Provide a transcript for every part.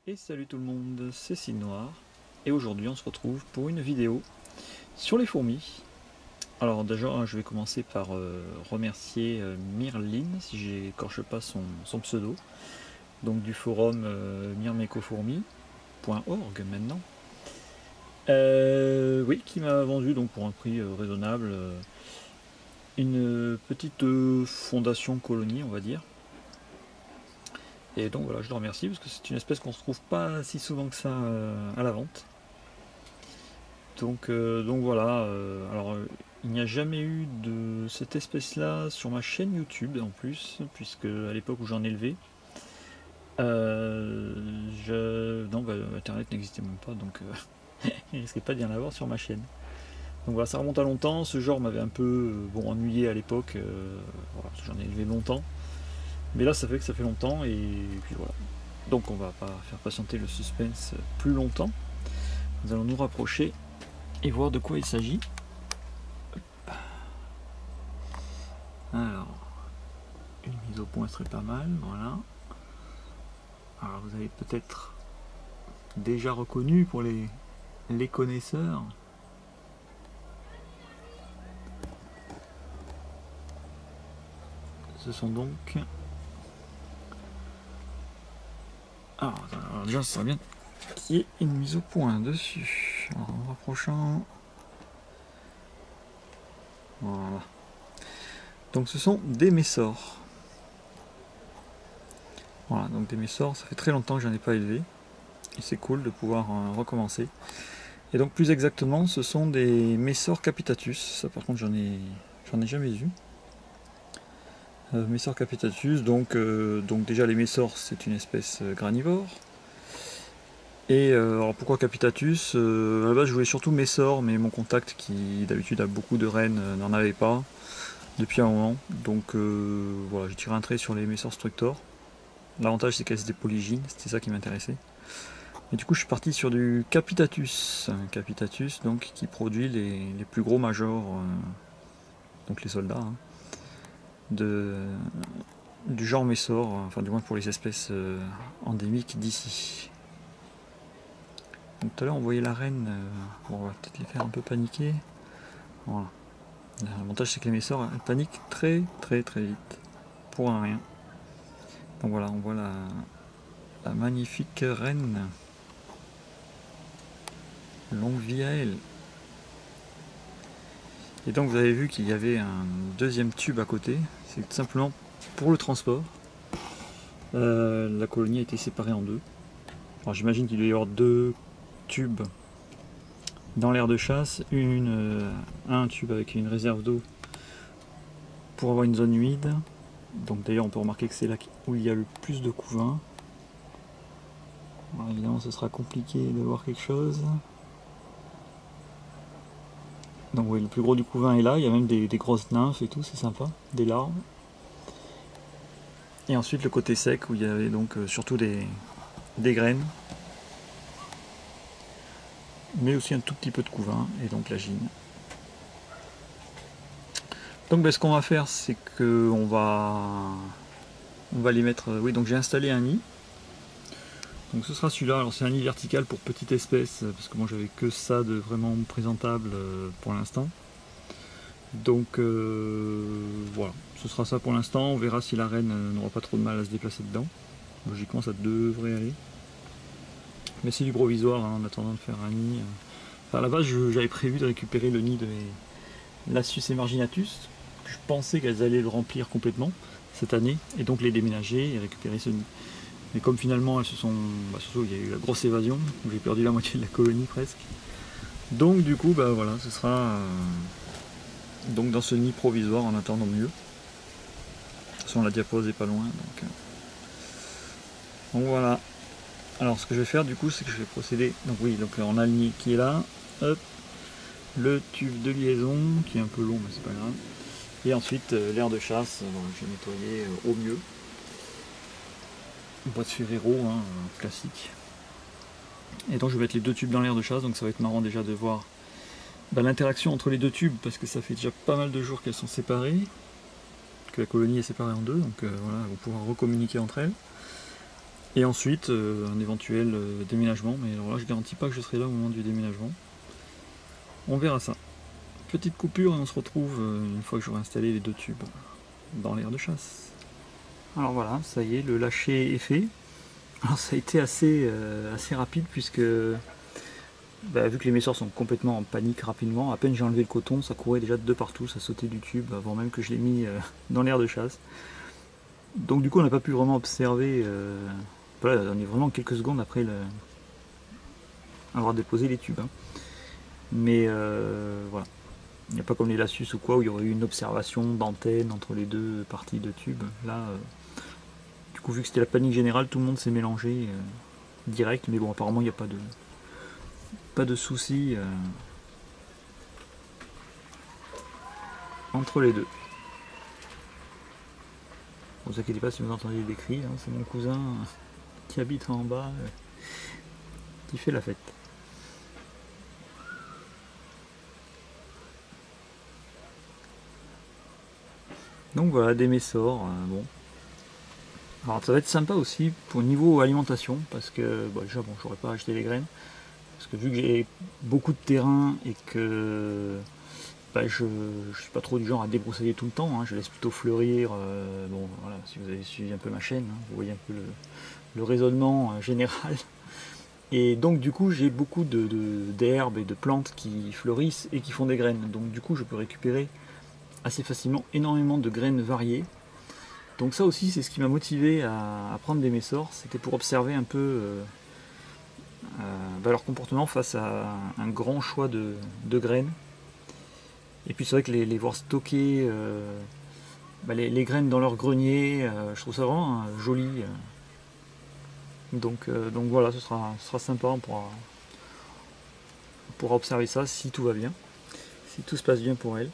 Et salut tout le monde, c'est Cid Noir, et aujourd'hui on se retrouve pour une vidéo sur les fourmis. Alors déjà je vais commencer par remercier Myrline, si j'écorche pas son pseudo, donc du forum myrmecofourmis.org maintenant. Oui, qui m'a vendu donc pour un prix raisonnable une petite fondation colonie, on va dire. Et donc voilà, je le remercie parce que c'est une espèce qu'on ne se trouve pas si souvent que ça à la vente. Donc voilà, il n'y a jamais eu de cette espèce-là sur ma chaîne YouTube en plus, puisque à l'époque où j'en élevais, non, Internet n'existait même pas, donc il risquait pas d'y en avoir sur ma chaîne. Donc voilà, ça remonte à longtemps, ce genre m'avait un peu ennuyé à l'époque, voilà, j'en ai élevé longtemps. Mais là ça fait que ça fait longtemps et puis voilà. Donc on va pas faire patienter le suspense plus longtemps. Nous allons nous rapprocher et voir de quoi il s'agit. Alors, une mise au point serait pas mal, voilà. Alors vous avez peut-être déjà reconnu pour les connaisseurs. Ce sont donc... Alors déjà ça serait bien qu'il y ait une mise au point dessus. Alors, en rapprochant... Voilà. Donc ce sont des messors. Voilà, donc des messors, ça fait très longtemps que j'en ai pas élevé. Et c'est cool de pouvoir recommencer. Et donc plus exactement, ce sont des messors capitatus. Ça par contre j'en ai jamais vu. Messor capitatus, donc déjà les messors c'est une espèce granivore. Et alors pourquoi capitatus, à la base je voulais surtout messor, mais mon contact qui d'habitude a beaucoup de rennes n'en avait pas depuis un moment. Donc voilà, j'ai tiré un trait sur les messors structor. L'avantage c'est qu'elles étaient polygynes, c'était ça qui m'intéressait. Et du coup je suis parti sur du capitatus, donc qui produit les plus gros majors, donc les soldats. Hein, du genre messor, enfin du moins pour les espèces endémiques d'ici. Donc tout à l'heure on voyait la reine, bon, on va peut-être les faire un peu paniquer. Voilà. L'avantage c'est que les messors elles paniquent très vite, pour un rien. Donc voilà, on voit la magnifique reine. Longue vie à elle. Et donc vous avez vu qu'il y avait un deuxième tube à côté, c'est tout simplement pour le transport. La colonie a été séparée en deux. Alors j'imagine qu'il doit y avoir deux tubes dans l'aire de chasse, un tube avec une réserve d'eau pour avoir une zone humide. Donc d'ailleurs on peut remarquer que c'est là où il y a le plus de couvains. Alors, évidemment ce sera compliqué de voir quelque chose. Donc oui, le plus gros du couvain est là, il y a même des grosses nymphes et tout, c'est sympa, des larves. Et ensuite le côté sec où il y avait donc surtout des graines, mais aussi un tout petit peu de couvain et donc la gine. Donc ce qu'on va faire c'est que on va les mettre, oui, donc j'ai installé un nid. Donc ce sera celui-là, alors c'est un nid vertical pour petite espèce, parce que moi j'avais que ça de vraiment présentable pour l'instant. Donc voilà, ce sera ça pour l'instant, on verra si la reine n'aura pas trop de mal à se déplacer dedans. Logiquement ça devrait aller. Mais c'est du provisoire hein, en attendant de faire un nid. Enfin, à la base j'avais prévu de récupérer le nid de Lasius et Marginatus. Je pensais qu'elles allaient le remplir complètement cette année, et donc les déménager et récupérer ce nid. Mais comme finalement elles se sont... surtout il y a eu la grosse évasion, où j'ai perdu la moitié de la colonie presque. Donc du coup voilà, ce sera donc dans ce nid provisoire en attendant mieux. De toute façon la diapose est pas loin, donc voilà. Alors ce que je vais faire du coup c'est que je vais procéder. Donc oui, donc on a le nid qui est là, hop, le tube de liaison qui est un peu long mais c'est pas grave. Et ensuite l'aire de chasse, je vais nettoyer au mieux. Boîte Ferrero, hein, classique. Et donc je vais mettre les deux tubes dans l'aire de chasse, donc ça va être marrant déjà de voir l'interaction entre les deux tubes, parce que ça fait déjà pas mal de jours qu'elles sont séparées, que la colonie est séparée en deux, donc voilà, elles vont pouvoir recommuniquer entre elles. Et ensuite un éventuel déménagement, mais alors là je garantis pas que je serai là au moment du déménagement. On verra ça. Petite coupure et on se retrouve une fois que j'aurai installé les 2 tubes dans l'aire de chasse. Alors voilà, ça y est, le lâcher est fait. Alors ça a été assez rapide puisque vu que les messeurs sont complètement en panique rapidement, à peine j'ai enlevé le coton, ça courait déjà de partout, ça sautait du tube avant même que je l'ai mis dans l'aire de chasse. Donc du coup on n'a pas pu vraiment observer, voilà, on est vraiment quelques secondes après avoir déposé les tubes. Hein. Mais voilà, il n'y a pas comme les Lassus ou quoi où il y aurait eu une observation d'antenne entre les 2 parties de tube. Là, du coup vu que c'était la panique générale, tout le monde s'est mélangé direct, mais bon apparemment il n'y a pas de soucis entre les 2. Ne vous inquiétez pas si vous entendez des cris, hein, c'est mon cousin qui habite en bas qui fait la fête. Donc voilà, des messors, bon. Alors ça va être sympa aussi pour niveau alimentation, parce que déjà bon, j'aurais pas acheté les graines, parce que vu que j'ai beaucoup de terrain et que je suis pas trop du genre à débroussailler tout le temps, hein, je laisse plutôt fleurir. Bon voilà, si vous avez suivi un peu ma chaîne, hein, vous voyez un peu le raisonnement général. Et donc du coup j'ai beaucoup d'herbes et de plantes qui fleurissent et qui font des graines. Donc du coup je peux récupérer assez facilement énormément de graines variées. Donc ça aussi c'est ce qui m'a motivé à prendre des messors, c'était pour observer un peu leur comportement face à un grand choix de graines. Et puis c'est vrai que les voir stocker les graines dans leur grenier, je trouve ça vraiment joli. Donc voilà, ce sera sympa, on pourra observer ça si tout va bien, si tout se passe bien pour elle.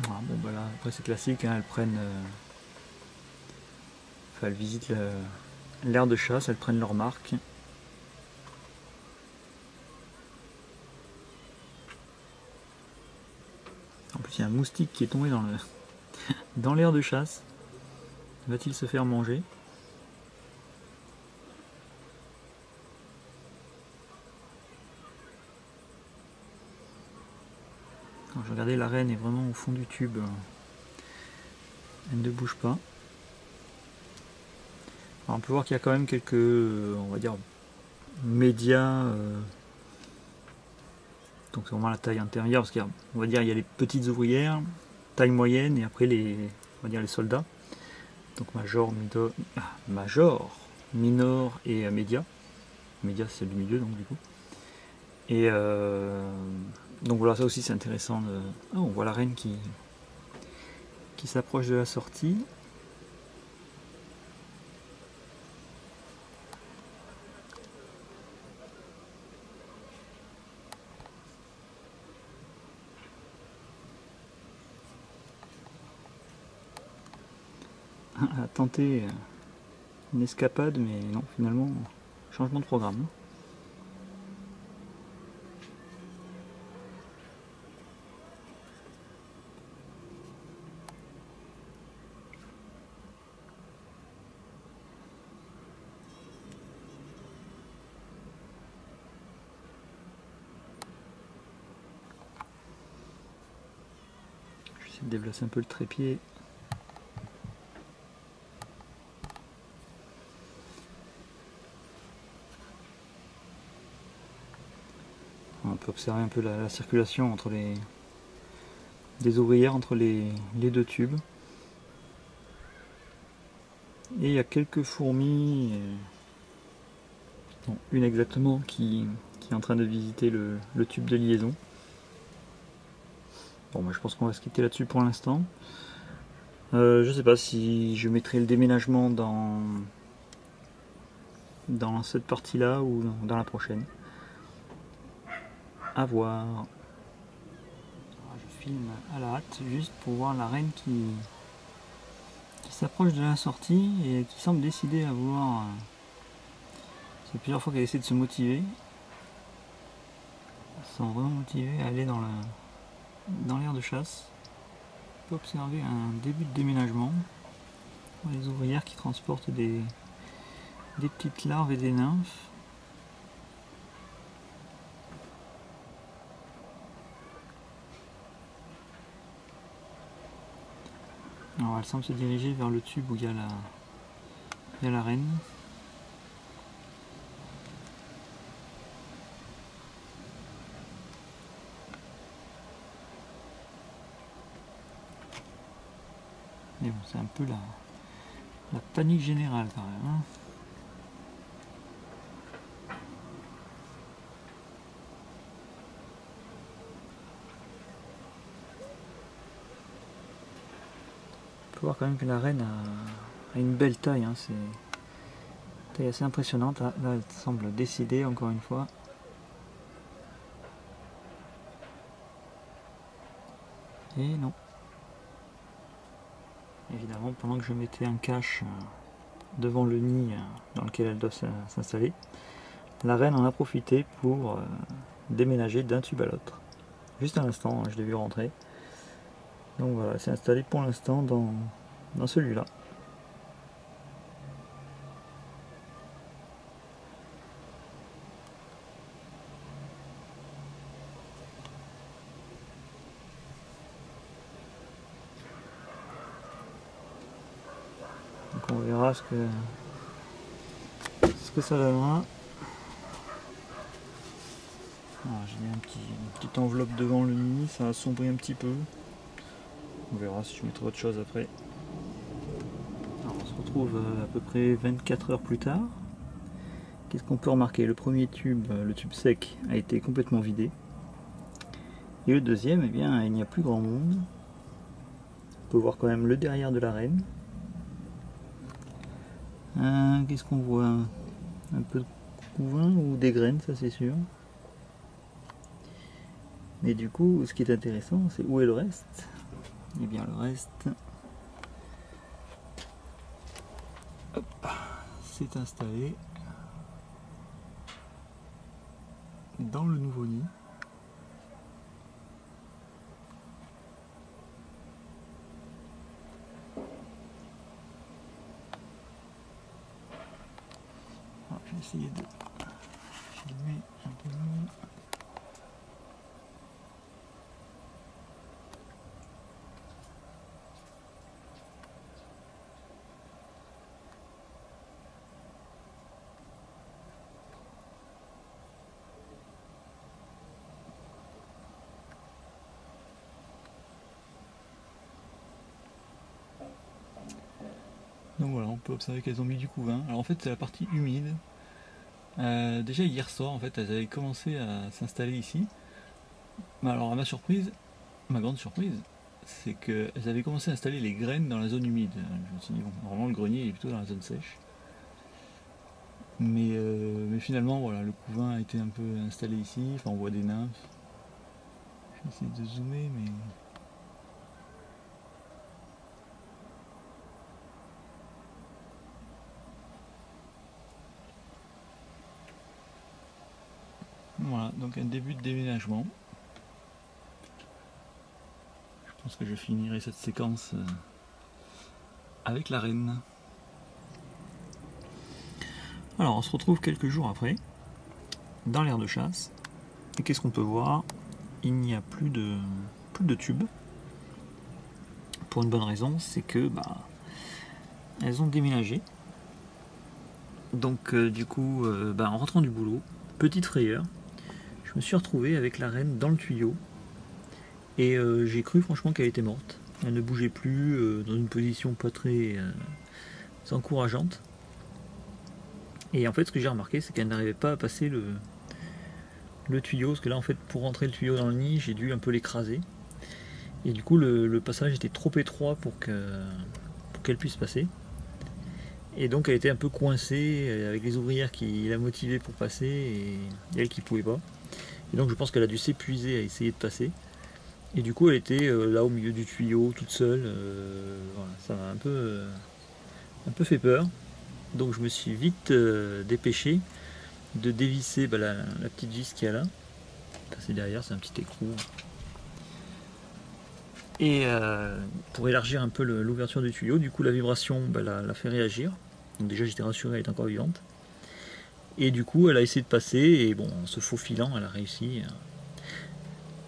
Voilà, bon là, après c'est classique, hein, elles prennent, elles visitent l'aire de chasse, elles prennent leur marque. En plus il y a un moustique qui est tombé dans l'aire de chasse. Va-t-il se faire manger? Quand je regardais, la reine est vraiment au fond du tube. Elle ne bouge pas. Alors on peut voir qu'il y a quand même quelques, on va dire, médias. Donc c'est vraiment la taille intérieure, parce qu'il y a, on va dire, il y a les petites ouvrières, taille moyenne, et après on va dire les soldats. Donc major, minor et média. Média c'est le milieu donc du coup. Et donc voilà, ça aussi c'est intéressant. On voit la reine qui s'approche de la sortie. Elle a tenté une escapade, mais non, finalement, changement de programme. J'essaie de déplacer un peu le trépied. On peut observer un peu la circulation entre des ouvrières entre les 2 tubes. Et il y a quelques fourmis, une exactement qui est en train de visiter le tube de liaison. Bon, je pense qu'on va se quitter là-dessus pour l'instant. Je sais pas si je mettrai le déménagement dans cette partie-là ou dans la prochaine. À voir. Je filme à la hâte juste pour voir la reine qui s'approche de la sortie et qui semble décider à vouloir. C'est plusieurs fois qu'elle essaie de se motiver. Elle semble vraiment motivée à aller dans l'aire de chasse. peut observer un début de déménagement. Les ouvrières qui transportent des petites larves et des nymphes. Alors elle semble se diriger vers le tube où il y a la reine. Mais bon, c'est un peu la panique générale quand même. Hein. On peut voir quand même que la reine a une belle taille. Hein. C'est une taille assez impressionnante. Là, elle semble décidée encore une fois. Et non. Évidemment, pendant que je mettais un cache devant le nid dans lequel elle doit s'installer, la reine en a profité pour déménager d'un tube à l'autre. Juste à l'instant, je l'ai vu rentrer. Donc voilà, elle s'est installée pour l'instant dans celui-là. Donc on verra ce que ça donnera. J'ai mis une petite enveloppe devant le nid, ça assombrit un petit peu. On verra si je mettrai autre chose après. Alors on se retrouve à peu près 24 heures plus tard. Qu'est-ce qu'on peut remarquer? Le premier tube, le tube sec, a été complètement vidé. Et le deuxième, eh bien, il n'y a plus grand monde. On peut voir quand même le derrière de la reine. Qu'est-ce qu'on voit? Un peu de couvain ou des graines, ça c'est sûr. Mais du coup, ce qui est intéressant, c'est où est le reste? Et bien le reste, s'est installé dans le nouveau nid. Alors, je vais essayer de filmer un peu mieux. Donc voilà, on peut observer qu'elles ont mis du couvain. Alors en fait c'est la partie humide. Déjà hier soir en fait elles avaient commencé à s'installer ici. Mais alors à ma surprise, ma grande surprise, c'est qu'elles avaient commencé à installer les graines dans la zone humide. Je me suis dit bon, normalement le grenier est plutôt dans la zone sèche. Mais finalement voilà, le couvain a été un peu installé ici, enfin on voit des nymphes. Je vais essayer de zoomer mais... Voilà, donc un début de déménagement. Je pense que je finirai cette séquence avec la reine. Alors on se retrouve quelques jours après, dans l'aire de chasse. Et qu'est-ce qu'on peut voir? Il n'y a plus de tubes. Pour une bonne raison, c'est que elles ont déménagé. Donc du coup, en rentrant du boulot, petite frayeur, je me suis retrouvé avec la reine dans le tuyau. Et j'ai cru franchement qu'elle était morte. Elle ne bougeait plus, dans une position pas très encourageante. Et en fait ce que j'ai remarqué, c'est qu'elle n'arrivait pas à passer le tuyau, parce que là en fait pour rentrer le tuyau dans le nid, j'ai dû un peu l'écraser. Et du coup le passage était trop étroit pour qu'elle puisse passer. Et donc elle était un peu coincée avec les ouvrières qui la motivaient pour passer et elle qui pouvait pas. Et donc je pense qu'elle a dû s'épuiser à essayer de passer. Et du coup elle était là au milieu du tuyau toute seule. Voilà, ça m'a un peu fait peur. Donc je me suis vite dépêché de dévisser la petite vis qu'il y a là. C'est derrière, c'est un petit écrou. Et pour élargir un peu l'ouverture du tuyau, du coup la vibration la fait réagir. Donc déjà j'étais rassuré, elle est encore vivante. Et du coup elle a essayé de passer, et bon, en se faufilant, elle a réussi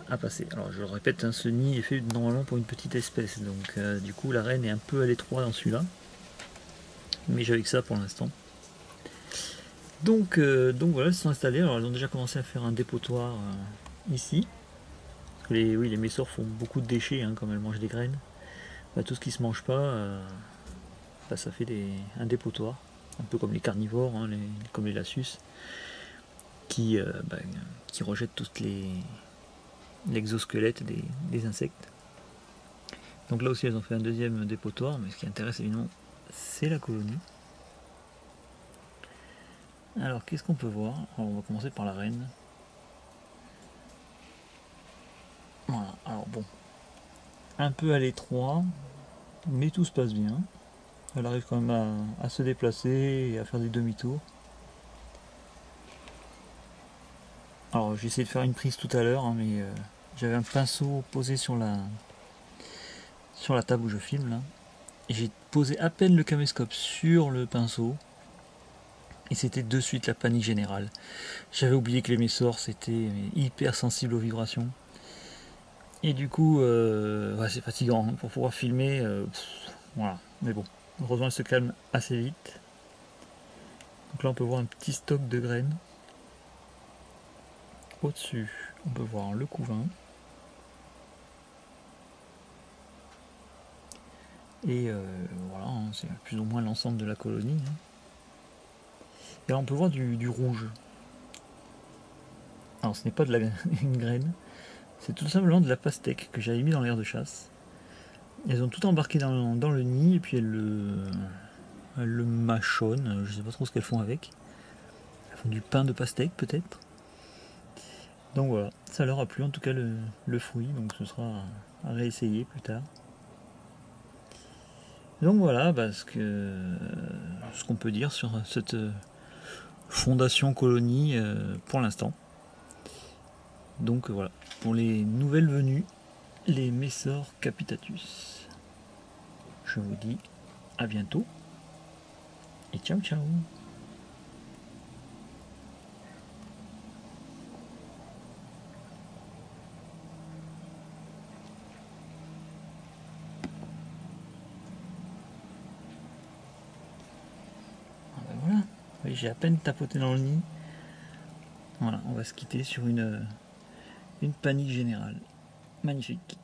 à passer. Alors je le répète, hein, ce nid est fait normalement pour une petite espèce, donc du coup la reine est un peu à l'étroit dans celui-là. Mais j'avais que ça pour l'instant. Donc voilà, elles se sont installées. Alors elles ont déjà commencé à faire un dépotoir ici. Parce que les messors font beaucoup de déchets hein, comme elles mangent des graines. Bah, tout ce qui se mange pas, ça fait un dépotoir. Un peu comme les carnivores, hein, comme les lassus, qui rejettent toutes l'exosquelette des insectes. Donc là aussi elles ont fait un deuxième dépotoir, mais ce qui intéresse évidemment c'est la colonie. Alors qu'est-ce qu'on peut voir? Alors, on va commencer par la reine. Voilà, alors bon, un peu à l'étroit, mais tout se passe bien. Elle arrive quand même à se déplacer et à faire des demi-tours. Alors j'ai essayé de faire une prise tout à l'heure, hein, mais j'avais un pinceau posé sur la table où je filme là. Et j'ai posé à peine le caméscope sur le pinceau. Et c'était de suite la panique générale. J'avais oublié que les messors c'était hyper sensibles aux vibrations. Et du coup, c'est fatigant hein, pour pouvoir filmer. Voilà, mais bon, heureusement elle se calme assez vite. Donc là on peut voir un petit stock de graines. Au-dessus, on peut voir le couvain. Et voilà, hein, c'est plus ou moins l'ensemble de la colonie. Hein. Et là on peut voir du rouge. Alors ce n'est pas une graine, c'est tout simplement de la pastèque que j'avais mis dans l'air de chasse. Elles ont tout embarqué dans le nid et puis elles le mâchonnent, je sais pas trop ce qu'elles font avec. Elles font du pain de pastèque peut-être. Donc voilà, ça leur a plu en tout cas le fruit, donc ce sera à réessayer plus tard. Donc voilà ce qu'on peut dire sur cette fondation colonie pour l'instant. Donc voilà, pour les nouvelles venues, les Messor capitatus. Je vous dis à bientôt et ciao ciao. Voilà, oui, j'ai à peine tapoté dans le nid. Voilà, on va se quitter sur une panique générale. Magnifique.